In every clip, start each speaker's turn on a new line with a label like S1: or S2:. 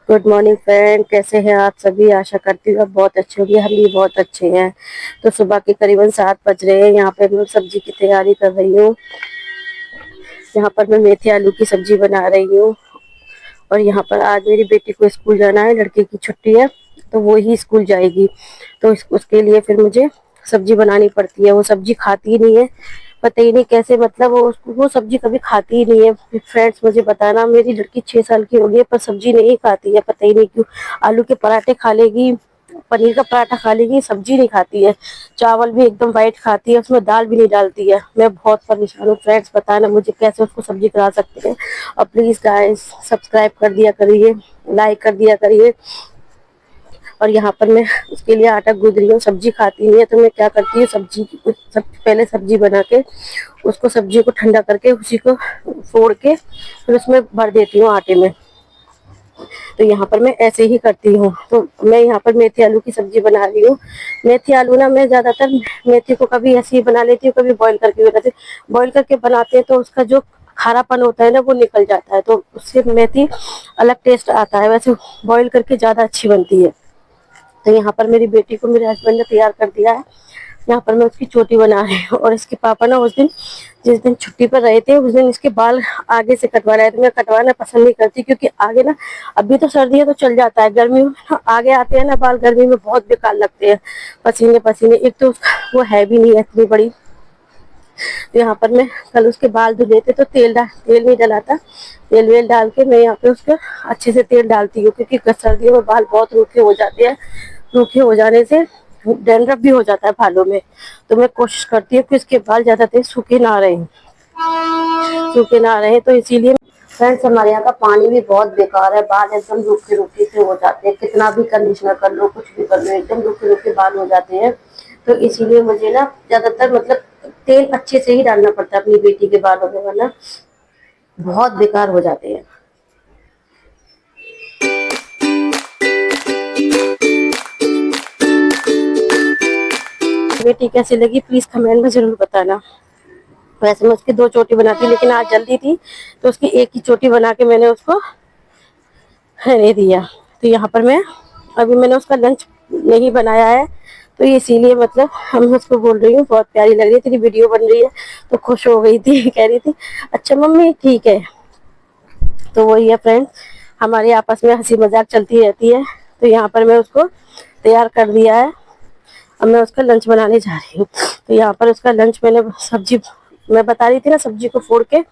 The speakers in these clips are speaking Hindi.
S1: गुड मॉर्निंग फ्रेंड, कैसे हैं आप सभी। आशा करती हूँ आप बहुत अच्छे होंगे। हम भी बहुत अच्छे हैं। तो सुबह के करीबन 7 बज रहे हैं। यहाँ पे मैं सब्जी की तैयारी कर रही हूँ। यहाँ पर मैं मेथी आलू की सब्जी बना रही हूँ। और यहाँ पर आज मेरी बेटी को स्कूल जाना है, लड़के की छुट्टी है तो वो ही स्कूल जाएगी। तो उसके लिए फिर मुझे सब्जी बनानी पड़ती है। वो सब्जी खाती ही नहीं है, पता ही नहीं कैसे, मतलब वो सब्जी कभी खाती ही नहीं है। फ्रेंड्स मुझे बताना, मेरी लड़की 6 साल की हो गई है पर सब्जी नहीं खाती है, पता ही नहीं क्यों। आलू के पराठे खा लेगी, पनीर का पराठा खा लेगी, सब्जी नहीं खाती है। चावल भी एकदम वाइट खाती है, उसमें दाल भी नहीं डालती है। मैं बहुत परेशान हूँ। फ्रेंड्स बताना मुझे कैसे उसको सब्जी खिला सकते हैं। और प्लीज गाइस सब्सक्राइब कर दिया करिए, लाइक कर दिया करिए। और यहाँ पर मैं उसके लिए आटा गूंद रही हूँ। सब्जी खाती नहीं है तो मैं क्या करती हूँ, पहले सब्जी बना के उसको, सब्जी को ठंडा करके उसी को फोड़ के फिर उसमें भर देती हूँ आटे में। तो यहाँ पर मैं ऐसे ही करती हूँ। तो मैं यहाँ पर मेथी आलू की सब्जी बना रही हूँ। मेथी आलू ना, मैं ज्यादातर मेथी को कभी ऐसे ही बना लेती हूँ, कभी बॉईल करके बनाती हूँ। बॉईल करके बनाते हैं तो उसका जो खारापन होता है ना वो निकल जाता है, तो उससे मेथी अलग टेस्ट आता है। वैसे बॉईल करके ज्यादा अच्छी बनती है। तो यहाँ पर मेरी बेटी को मेरे हस्बैंड ने तैयार कर दिया है। यहाँ पर मैं उसकी चोटी बना रही हूँ। और इसके पापा ना उस दिन, जिस दिन छुट्टी पर रहे थे, उस दिन इसके बाल आगे से कटवा रहे थे। मैं कटवाना पसंद नहीं करती क्योंकि आगे ना, अभी तो सर्दी है तो चल जाता है, गर्मी में ना आगे आते हैं ना बाल, गर्मी में बहुत बेकार लगते हैं, पसीने पसीने। एक तो वो है भी नहीं है इतनी बड़ी। तो यहाँ पर मैं कल उसके बाल धुले थे तो तेल नहीं डला था। तेल वेल डाल के मैं यहाँ पे उसके अच्छे से तेल डालती हूँ, क्योंकि सर्दियों में बाल बहुत रूखे हो जाते हैं। रूखे हो जाने से डैंड्रफ भी हो जाता है बालों में। तो मैं कोशिश करती हूँ कि उसके बाल ज्यादा देर सूखे ना रहे तो इसीलिए। फ्रेंड्स हमारे यहाँ का पानी भी बहुत बेकार है, बाल एकदम रूखे रूखे से हो जाते हैं। कितना भी कंडीशनर कर लो, कुछ भी कर लो, एकदम रूखे रूखे बाल हो जाते हैं। तो इसीलिए मुझे ना ज्यादातर, मतलब तेल अच्छे से ही डालना पड़ता है अपनी बेटी के बालों में, वरना बहुत बेकार हो जाते हैं। बेटी कैसी लगी प्लीज कमेंट में जरूर बताना। वैसे मैं उसकी 2 चोटी बनाती, लेकिन आज जल्दी थी तो उसकी एक ही चोटी बना के मैंने उसको रहने दिया। तो यहाँ पर मैं, अभी मैंने उसका लंच नहीं बनाया है, तो इसीलिए मतलब हम उसको बोल रही हूँ बहुत प्यारी लग रही है तेरी वीडियो बन रही है। तो खुश हो गई थी, कह रही थी अच्छा मम्मी ठीक है। तो वही है फ्रेंड, हमारी आपस में हंसी मजाक चलती रहती है। तो यहाँ पर मैं उसको तैयार कर दिया है। अब मैं उसका लंच बनाने जा रही हूँ। तो यहाँ पर उसका लंच, मैंने सब्जी, मैं बता रही थी ना, सब्जी को फोड़ के,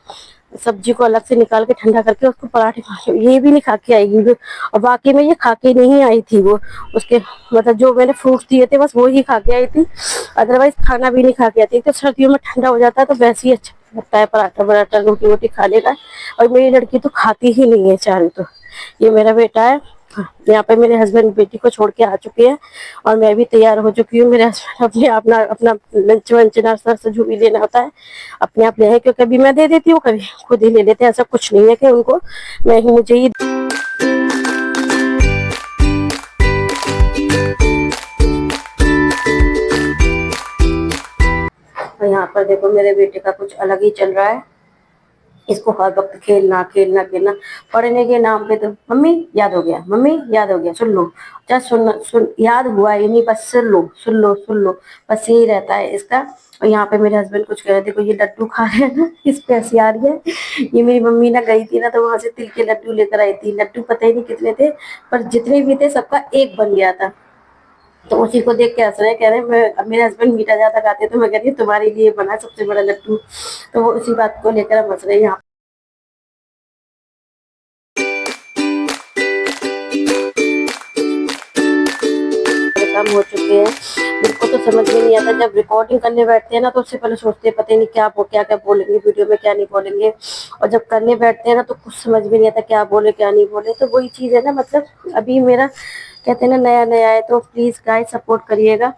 S1: सब्जी को अलग से निकाल के ठंडा करके उसको पराठे ये भी नहीं खा के आएगी वो। और बाकी में ये खा के नहीं आई थी वो, उसके मतलब जो मैंने फ्रूट्स दिए थे बस वो ही खा के आई थी। अदरवाइज खाना भी नहीं खा के आती। तो सर्दियों में ठंडा हो जाता है तो वैसे ही अच्छा लगता है पराठा वराठा, रोटी वोटी खाने का। और मेरी लड़की तो खाती ही नहीं है चारों। तो ये मेरा बेटा है। यहाँ पे मेरे हस्बैंड बेटी को छोड़ के आ चुके हैं और मैं भी तैयार हो चुकी हूँ। मेरे हस्बैंड अपने अपना अपना लंच वंच नाश्ता वास्ता जो भी लेना होता है अपने आप ले आए, क्योंकि कभी मैं दे देती हूँ, कभी खुद ही ले लेते हैं। ऐसा कुछ नहीं है कि उनको मैं ही, मुझे ही। और यहाँ पर देखो मेरे बेटे का कुछ अलग ही चल रहा है। इसको हर वक्त खेलना खेलना खेलना, पढ़ने के नाम पे तो मम्मी याद हो गया, मम्मी याद हो गया, सुन लो, जस्ट सुन याद हुआ ही नहीं, बस सुन लो सुन लो सुन लो, बस यही रहता है इसका। और यहाँ पे मेरे हस्बैंड कुछ कह रहे, देखो ये लड्डू खा रहे हैं ना, इस पे हंसी आ रही है। ये मेरी मम्मी ना गई थी ना तो वहां से तिल के लड्डू लेकर आई थी। लड्डू पता ही नहीं कितने थे, पर जितने भी थे सबका एक बन गया था। तो उसी को देख के हंस रहे, कह रहे मैं, मेरे हस्बैंड मीठा ज्यादा खाते तो मैं कह रही हूँ तुम्हारे लिए बना सबसे बड़ा लड्डू। तो वो उसी बात को लेकर हम हंस रहे हैं। काम हो चुके हैं। मेरे को तो समझ में नहीं आता, जब रिकॉर्डिंग करने बैठते हैं ना तो उससे पहले सोचते हैं पता नहीं क्या क्या बोलेंगे वीडियो में, क्या नहीं बोलेंगे। और जब करने बैठते हैं ना तो कुछ समझ में नहीं आता क्या बोले क्या नहीं बोले। तो वही चीज है ना, मतलब अभी मेरा, कहते हैं ना, नया नया है तो प्लीज गाइस सपोर्ट करिएगा।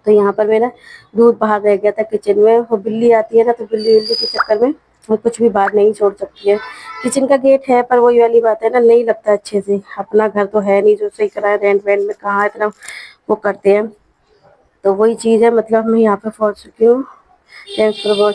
S1: तो यहाँ पर मेरा दूध बाहर रह गया था किचन में। वो बिल्ली आती है ना तो बिल्ली बिल्ली के चक्कर में वो कुछ भी बाहर नहीं छोड़ सकती है। किचन का गेट है पर वही वाली बात है ना, नहीं लगता अच्छे से। अपना घर तो है नहीं जो सही कराए, रेंट वेंट में कहाँ इतना वो करते हैं। तो वही चीज़ है, मतलब मैं यहाँ पे पहुँच चुकी हूँ। Thanks for watching.